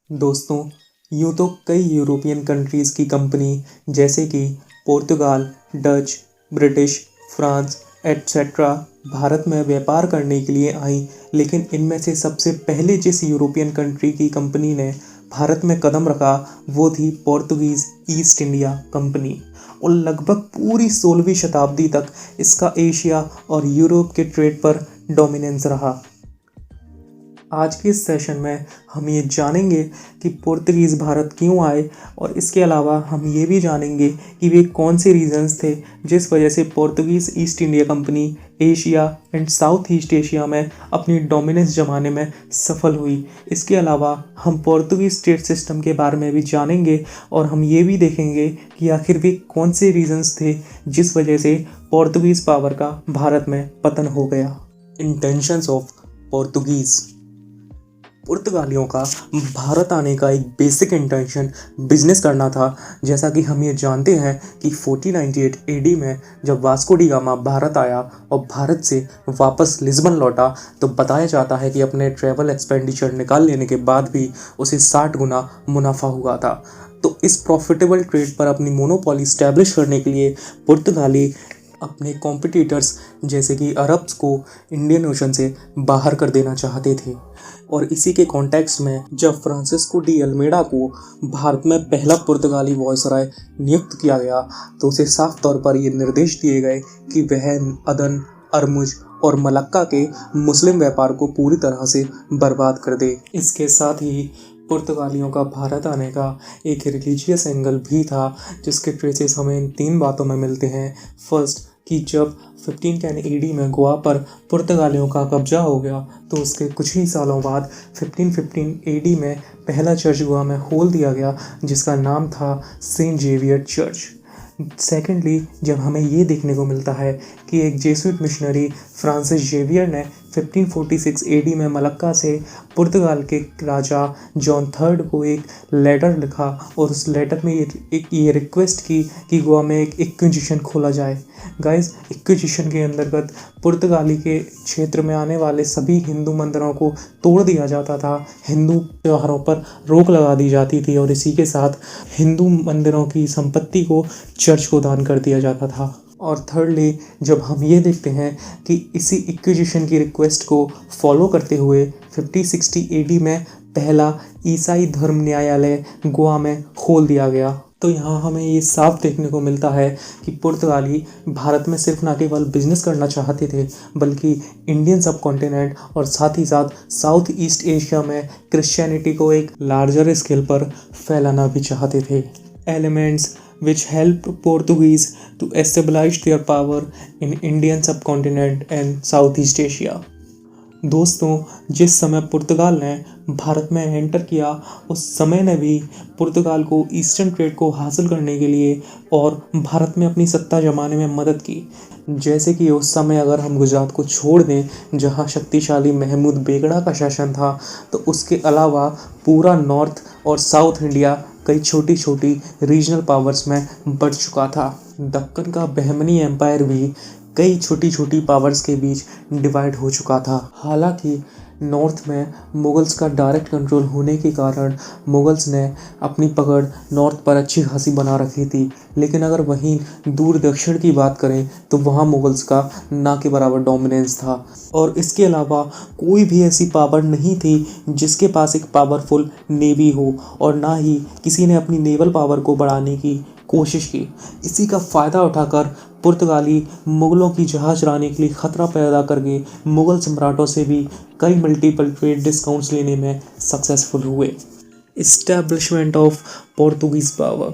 दोस्तों, यूँ तो कई यूरोपियन कंट्रीज़ की कंपनी जैसे कि पुर्तगाल, Dutch, British, France etcetera Bharat में व्यापार करने के लिए आईं, लेकिन इनमें से सबसे पहले जिस यूरोपियन कंट्री की कंपनी ने भारत में कदम रखा वो थी पोर्तुगीज़ ईस्ट इंडिया कंपनी। और लगभग पूरी 16वीं शताब्दी तक इसका एशिया और यूरोप के ट्रेड पर डोमिनेंस रहा। आज के इस सेशन में हम ये जानेंगे कि पुर्तगीज़ भारत क्यों आए, और इसके अलावा हम ये भी जानेंगे कि वे कौन से रीजंस थे जिस वजह से Portuguese east India company Asia and south east Asia में अपनी डोमिनेंस जमाने में सफल हुई। इसके अलावा हम पुर्तगीज़ स्टेट सिस्टम के बारे में भी जानेंगे और हम ये भी देखेंगे कि आखिर वे कौन से रीजंस थे जिस वजह से पुर्तगीज़ पावर का भारत में पतन हो गया। Intentions of Portuguese. पुर्तगालियों का भारत आने का एक बेसिक इंटेंशन बिजनेस करना था। जैसा कि हम ये जानते हैं कि 1498 एडी में जब वास्को डी गामा भारत आया और भारत से वापस लिस्बन लौटा, तो बताया जाता है कि अपने ट्रैवल एक्सपेंडिचर निकाल लेने के बाद भी उसे 60 गुना मुनाफा हुआ था। तो इस प्रॉफिटेबल ट्रेड पर अपनी मोनोपोली स्टैब्लिश करने के लिए पुर्तगाली अपने कॉम्पिटिटर्स जैसे कि अरब्स को इंडियन ओशन से बाहर कर देना चाहते थे। और इसी के कॉन्टेक्स्ट में जब फ्रांसिस्को डी अल्मेडा को भारत में पहला पुर्तगाली वायसराय नियुक्त किया गया, तो उसे साफ तौर पर ये निर्देश दिए गए कि वह अदन, अरमुज और मलक्का के मुस्लिम व्यापार को पूरी तरह से बर्बाद कर दे। इसके साथ ही पुर्तगालियों का भारत आने का एक रिलीजियस एंगल भी था, जिसके ट्रेसेस हमें इन 3 बातों में मिलते हैं। फर्स्ट, कि जब 1510 एडी में गोवा पर पुर्तगालियों का कब्जा हो गया, तो उसके कुछ ही सालों बाद 1515 एडी में पहला चर्च गोवा में खोल दिया गया, जिसका नाम था सेंट जेवियर चर्च। सेकेंडली, जब हमें ये देखने को मिलता है कि एक जेसुइट मिशनरी फ्रांसिस जेवियर ने 1546 एडी में मलक्का से पुर्तगाल के राजा जॉन थर्ड को एक लेटर लिखा, और उस लेटर में ये रिक्वेस्ट की कि गोवा में एक इंक्विजिशन खोला जाए। गाइस, इंक्विजिशन के अंतर्गत पुर्तगाली के क्षेत्र में आने वाले सभी हिंदू मंदिरों को तोड़ दिया जाता था, हिंदू त्योहारों पर रोक लगा दी जाती थी, और इसी के साथ हिंदू मंदिरों की संपत्ति को चर्च को दान कर दिया जाता था। और थर्डली, जब हम ये देखते हैं कि इसी इंक्विजिशन की रिक्वेस्ट को फॉलो करते हुए 5060 एडी में पहला ईसाई धर्म न्यायालय गोवा में खोल दिया गया, तो यहाँ हमें ये साफ देखने को मिलता है कि पुर्तगाली भारत में सिर्फ न केवल बिजनेस करना चाहते थे, बल्कि इंडियन सब कॉन्टिनेंट और साथ ही साथ साउथ ईस्ट एशिया में क्रिश्चियनिटी को एक लार्जर स्केल पर फैलाना भी चाहते थे। Elements which helped Portuguese to establish their power in Indian subcontinent and Southeast Asia। दोस्तों, जिस समय पुर्तगाल ने भारत में एंटर किया, उस समय ने भी पुर्तगाल को ईस्टर्न ट्रेड को हासिल करने के लिए और भारत में अपनी सत्ता जमाने में मदद की। जैसे कि उस समय अगर हम गुजरात को छोड़ दें, जहां शक्तिशाली महमूद बेगड़ा का शासन था, तो उसके अलावा पूरा नॉर्थ और साउथ इंडिया कई छोटी छोटी रीजनल पावर्स में बढ़ चुका था। दक्कन का बहमनी एम्पायर भी कई छोटी छोटी पावर्स के बीच डिवाइड हो चुका था। हालांकि नॉर्थ में मुगल्स का डायरेक्ट कंट्रोल होने के कारण मुगल्स ने अपनी पकड़ नॉर्थ पर अच्छी खासी बना रखी थी, लेकिन अगर वहीं दूर दक्षिण की बात करें तो वहाँ मुगल्स का ना के बराबर डोमिनेंस था। और इसके अलावा कोई भी ऐसी पावर नहीं थी जिसके पास एक पावरफुल नेवी हो, और ना ही किसी ने अपनी नेवल पावर को बढ़ाने की कोशिश की। इसी का फ़ायदा उठाकर पुर्तगाली मुगलों की जहाज रानी के लिए ख़तरा पैदा करके मुगल सम्राटों से भी कई मल्टीपल ट्रेड डिस्काउंट्स लेने में सक्सेसफुल हुए। Establishment of Portuguese power.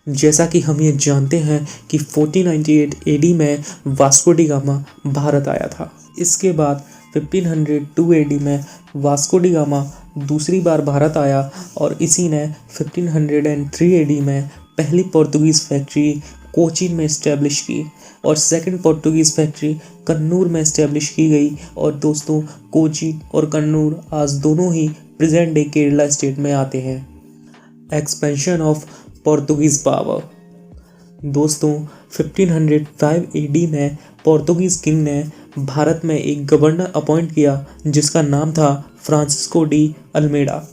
जैसा कि हम ये जानते हैं कि 1498 एडी में वास्को डी गामा भारत आया था। इसके बाद 1502 एडी में वास्को डी गामा दूसरी बार भारत आया, और इसी ने 1503 एडी में पहली पोर्तुगीज़ फैक्ट्री कोचीन में इस्टेब्लिश की, और सेकंड पोर्तुगीज़ फैक्ट्री कन्नूर में इस्टेब्लिश की गई। और दोस्तों, कोचीन और कन्नूर आज दोनों ही प्रेजेंट डे केरला स्टेट में आते हैं। Expansion of Portuguese power. दोस्तों, 1505 एडी में पोर्तुगीज़ किंग ने भारत में एक गवर्नर अपॉइंट किया जिसका नाम था फ्रांसिस्को डी अल्मेडा।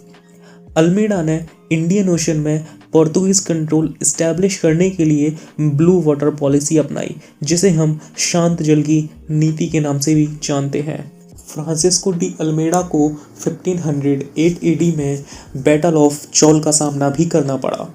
अल्मीडा ने इंडियन ओशन में पोर्तुगीज कंट्रोल इस्टेब्लिश करने के लिए ब्लू वाटर पॉलिसी अपनाई, जिसे हम शांत जल की नीति के नाम से भी जानते हैं। फ्रांसिस्को डी अल्मेडा को 1508 एडी में बैटल ऑफ चौल का सामना भी करना पड़ा।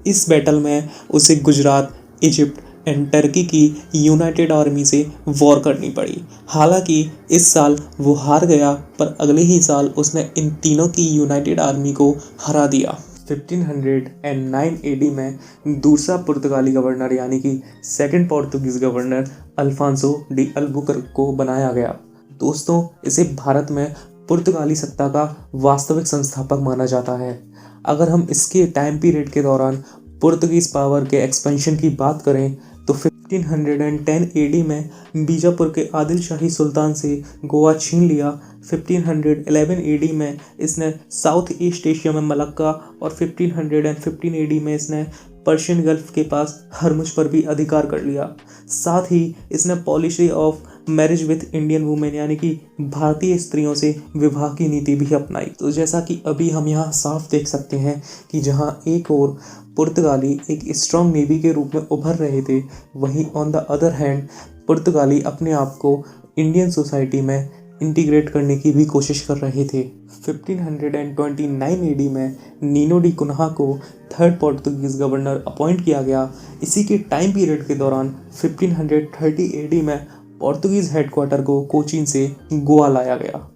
इस बैटल में उसे गुजरात, इजिप्ट एंड टर्की की यूनाइटेड आर्मी से वॉर करनी पड़ी। हालांकि इस साल वो हार गया, पर अगले ही साल उसने इन तीनों की यूनाइटेड आर्मी को हरा दिया। 1509 एडी में दूसरा पुर्तगाली गवर्नर यानी कि second Portuguese governor Alfonso de Albuquerque को बनाया गया। दोस्तों, इसे भारत में पुर्तगाली सत्ता का वास्तविक संस्थापक माना जाता है। अगर हम इसके टाइम पीरियड के दौरान पुर्तगीज पावर के एक्सपेंशन की बात करें तो 1510 एडी में बीजापुर के आदिल शाही सुल्तान से गोवा छीन लिया। 1511 एडी में इसने साउथ ईस्ट एशिया में मलक्का और 1515 एडी में इसने पर्शियन गल्फ के पास हरमुज पर भी अधिकार कर लिया। साथ ही इसने policy of marriage with Indian women यानी कि भारतीय स्त्रियों से विवाह की नीति भी अपनाई। तो जैसा कि अभी हम यहाँ साफ देख सकते हैं कि जहाँ एक और पुर्तगाली एक स्ट्रॉन्ग नेवी के रूप में उभर रहे थे, वहीं ऑन द अदर हैंड पुर्तगाली अपने आप को इंडियन सोसाइटी में इंटीग्रेट करने की भी कोशिश कर रहे थे। 1529 एडी में नीनो डी कुन्हा को थर्ड पोर्तुगीज गवर्नर अपॉइंट किया गया। इसी के टाइम पीरियड के दौरान 1530 एडी में पोर्तुगीज हेडक्वार्टर को कोचीन से गोवा लाया गया।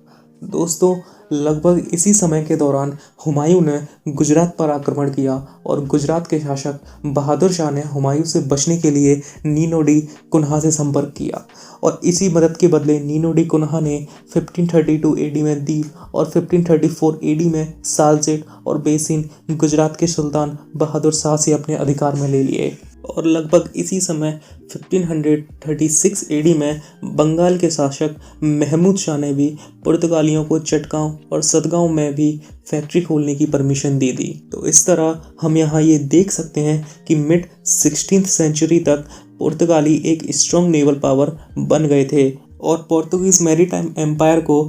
दोस्तों, लगभग इसी समय के दौरान हुमायूं ने गुजरात पर आक्रमण किया और गुजरात के शासक बहादुर शाह ने हुमायूं से बचने के लिए नीनो डी कुन्हा से संपर्क किया और इसी मदद के बदले नीनो डी कुन्हा ने 1532 एडी में दीव और 1534 एडी में सालचेट और बेसिन गुजरात के सुल्तान बहादुर शाह से अपने अधिकार में ले लिए। और लगभग इसी समय 1536 एडी में बंगाल के शासक महमूद शाह ने भी पुर्तगालियों को चटगांव और सतगांव में भी फैक्ट्री खोलने की परमिशन दे दी। तो इस तरह हम यहाँ ये देख सकते हैं कि मिड 16th सेंचुरी तक पुर्तगाली एक स्ट्रॉन्ग नेवल पावर बन गए थे और पोर्तुगीज मैरीटाइम एम्पायर को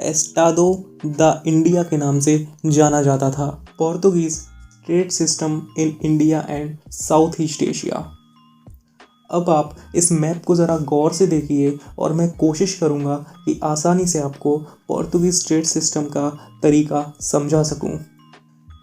एस्टादो द इंडिया के नाम से जाना जाता था। Portuguese trade system in India and south east Asia. अब आप इस मैप को ज़रा गौर से देखिए और मैं कोशिश करूँगा कि आसानी से आपको पोर्तुगीज ट्रेड सिस्टम का तरीका समझा सकूँ।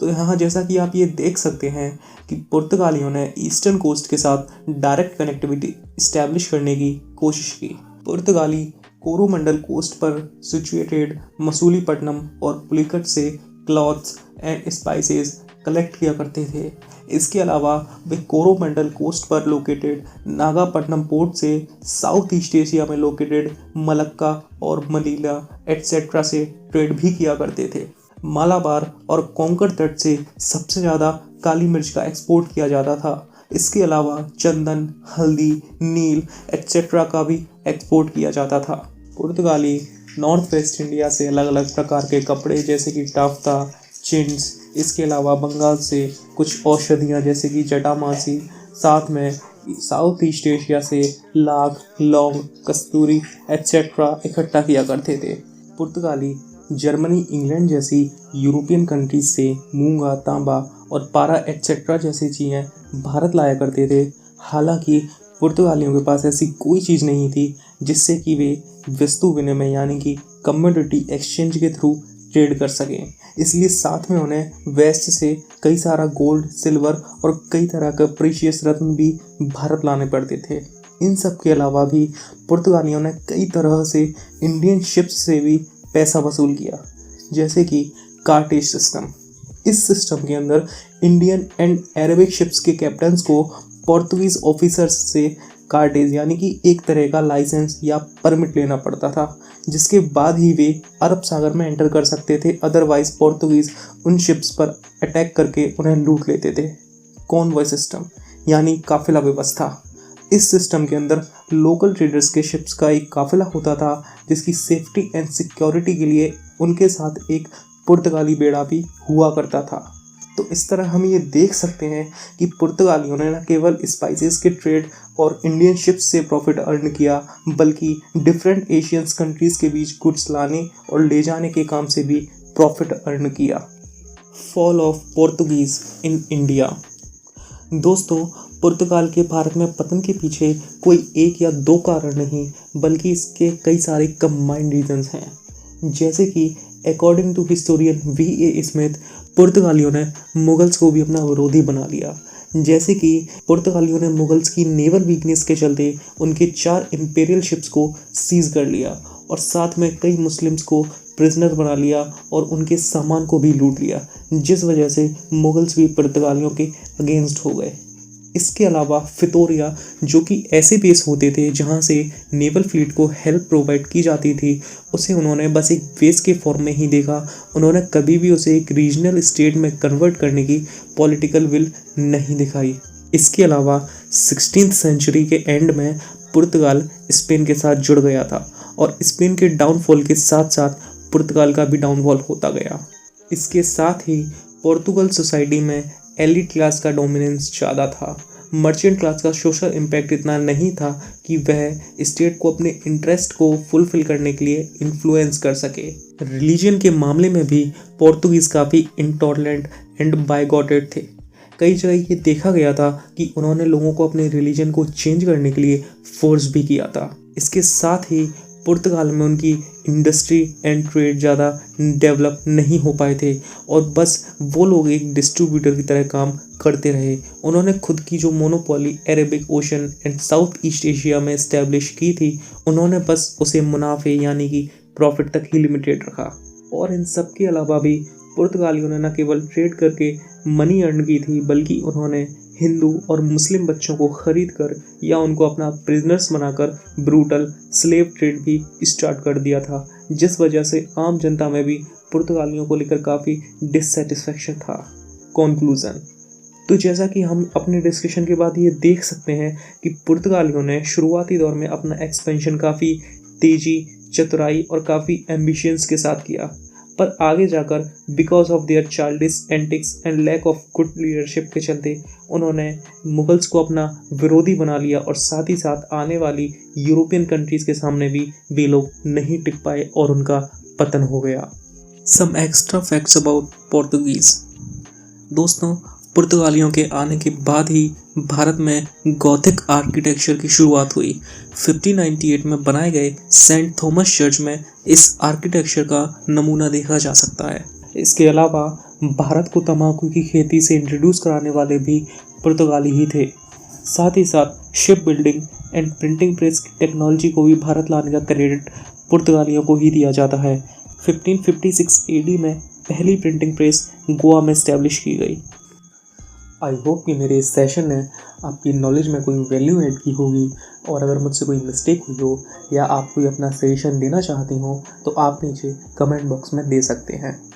तो यहाँ जैसा कि आप ये देख सकते हैं कि पुर्तगालियों ने ईस्टर्न कोस्ट के साथ डायरेक्ट कनेक्टिविटी इस्टेब्लिश करने की कोशिश की। पुर्तगाली कोरोमंडल कोस्ट पर सिचुएटेड मसूलीपट्टनम और पुलिकट से क्लॉथ्स एंड स्पाइसेस कलेक्ट किया करते थे। इसके अलावा वे कोरोमंडल कोस्ट पर लोकेटेड नागापट्टनम पोर्ट से साउथ ईस्ट एशिया में लोकेटेड मलक्का और मनीला एटसेट्रा से ट्रेड भी किया करते थे। मालाबार और कोंकण तट से सबसे ज़्यादा काली मिर्च का एक्सपोर्ट किया जाता था। इसके अलावा चंदन, हल्दी, नील एटसेट्रा का भी एक्सपोर्ट किया जाता था। पुर्तगाली नॉर्थ वेस्ट इंडिया से अलग अलग प्रकार के कपड़े जैसे कि टाफ्ता, चिन्स, इसके अलावा बंगाल से कुछ औषधियाँ जैसे कि जटामासी, साथ में साउथ ईस्ट एशिया से लाख, लौंग, कस्तूरी एटसेट्रा इकट्ठा किया करते थे। पुर्तगाली जर्मनी, इंग्लैंड जैसी यूरोपियन कंट्रीज से मूंगा, तांबा और पारा एटसेट्रा जैसी चीज़ें भारत लाया करते थे। हालांकि पुर्तगालियों के पास ऐसी कोई चीज़ नहीं थी जिससे कि वे वस्तु विनिमय यानी कि कमोडिटी एक्सचेंज के थ्रू ट्रेड कर सकें। इसलिए साथ में उन्हें वेस्ट से कई सारा गोल्ड, सिल्वर और कई तरह का प्रीशियस रत्न भी भारत लाने पड़ते थे। इन सब के अलावा भी पुर्तगालियों ने कई तरह से इंडियन शिप्स से भी पैसा वसूल किया, जैसे कि कार्टेज सिस्टम। इस सिस्टम के अंदर इंडियन एंड अरेबिक शिप्स के कैप्टन्स को पोर्तुगीज ऑफिसर्स से कार्टेज यानी कि एक तरह का लाइसेंस या परमिट लेना पड़ता था, जिसके बाद ही वे अरब सागर में एंटर कर सकते थे। अदरवाइज पोर्तुगीज उन शिप्स पर अटैक करके उन्हें लूट लेते थे। कॉन्वॉय सिस्टम यानी काफिला व्यवस्था। इस सिस्टम के अंदर लोकल ट्रेडर्स के शिप्स का एक काफिला होता था, जिसकी सेफ्टी एंड सिक्योरिटी के लिए उनके साथ एक पुर्तगाली बेड़ा भी हुआ करता था। तो इस तरह हम ये देख सकते हैं कि पुर्तगालियों ने न केवल स्पाइसेस के ट्रेड और इंडियन शिप्स से प्रॉफिट अर्न किया, बल्कि डिफरेंट एशियन कंट्रीज़ के बीच गुड्स लाने और ले जाने के काम से भी प्रॉफिट अर्न किया। Fall of Portuguese in India. दोस्तों, पुर्तगाल के भारत में पतन के पीछे कोई एक या दो कारण नहीं, बल्कि इसके कई सारे कंबाइंड रीजंस हैं। जैसे कि according to historian V.A. Smith, पुर्तगालियों ने मुगल्स को भी अपना विरोधी बना लिया। जैसे कि पुर्तगालियों ने मुगल्स की नेवल वीकनेस के चलते उनके 4 इंपीरियल शिप्स को सीज कर लिया और साथ में कई मुस्लिम्स को प्रिजनर बना लिया और उनके सामान को भी लूट लिया, जिस वजह से मुगल्स भी पुर्तगालियों के अगेंस्ट हो गए। इसके अलावा फितोरिया, जो कि ऐसे बेस होते थे जहां से नेवल फ्लीट को हेल्प प्रोवाइड की जाती थी, उसे उन्होंने बस एक बेस के फॉर्म में ही देखा। उन्होंने कभी भी उसे एक रीजनल स्टेट में कन्वर्ट करने की पॉलिटिकल विल नहीं दिखाई। इसके अलावा 16th सेंचुरी के एंड में पुर्तगाल स्पेन के साथ जुड़ गया था और स्पेन के डाउनफॉल के साथ साथ पुर्तगाल का भी डाउनफॉल होता गया। इसके साथ ही पोर्तुगल सोसाइटी में एलिट क्लास का डोमिनेंस ज़्यादा था। मर्चेंट क्लास का सोशल इम्पैक्ट इतना नहीं था कि वह स्टेट को अपने इंटरेस्ट को फुलफिल करने के लिए इन्फ्लुएंस कर सके। रिलीजन के मामले में भी पोर्तुगीज़ काफ़ी इंटॉलरेंट एंड बाइगॉटेड थे। कई जगह ये देखा गया था कि उन्होंने लोगों को अपने रिलीजन को चेंज करने के लिए फोर्स भी किया था। इसके साथ ही पुर्तगाल में उनकी इंडस्ट्री एंड ट्रेड ज़्यादा डेवलप नहीं हो पाए थे और बस वो लोग एक डिस्ट्रीब्यूटर की तरह काम करते रहे। उन्होंने खुद की जो monopoly Arabic ocean and south east Asia में इस्टेब्लिश की थी, उन्होंने बस उसे मुनाफे यानी कि प्रॉफिट तक ही लिमिटेड रखा। और इन सब के अलावा भी पुर्तगालियों ने न केवल ट्रेड करके मनी अर्न की थी, बल्कि उन्होंने हिंदू और मुस्लिम बच्चों को खरीद कर या उनको अपना प्रिजनर्स बनाकर ब्रूटल स्लेव ट्रेड भी स्टार्ट कर दिया था, जिस वजह से आम जनता में भी पुर्तगालियों को लेकर काफ़ी डिससेटिस्फैक्शन था। कंक्लूजन, तो जैसा कि हम अपने डिस्कशन के बाद ये देख सकते हैं कि पुर्तगालियों ने शुरुआती दौर में अपना एक्सपेंशन काफ़ी तेज़ी, चतुराई और काफ़ी एम्बिशंस के साथ किया, पर आगे जाकर because of their childish antics and lack of good leadership के चलते उन्होंने मुगल्स को अपना विरोधी बना लिया और साथ ही साथ आने वाली यूरोपियन कंट्रीज़ के सामने भी वे लोग नहीं टिक पाए और उनका पतन हो गया। Some extra facts about Portuguese. दोस्तों, पुर्तगालियों के आने के बाद ही भारत में गॉथिक आर्किटेक्चर की शुरुआत हुई। 1598 में बनाए गए सेंट थॉमस चर्च में इस आर्किटेक्चर का नमूना देखा जा सकता है। इसके अलावा भारत को तंबाकू की खेती से इंट्रोड्यूस कराने वाले भी पुर्तगाली ही थे। साथ ही साथ ship building and printing press की टेक्नोलॉजी को भी भारत लाने का क्रेडिट पुर्तगालियों को ही दिया जाता है। 1556 AD में पहली प्रिंटिंग प्रेस गोवा में इस्टेब्लिश की गई। आई होप कि मेरे इस सेशन ने आपकी नॉलेज में कोई वैल्यू ऐड की होगी, और अगर मुझसे कोई मिस्टेक हुई हो या आप कोई अपना सजेशन देना चाहते हो तो आप नीचे कमेंट बॉक्स में दे सकते हैं।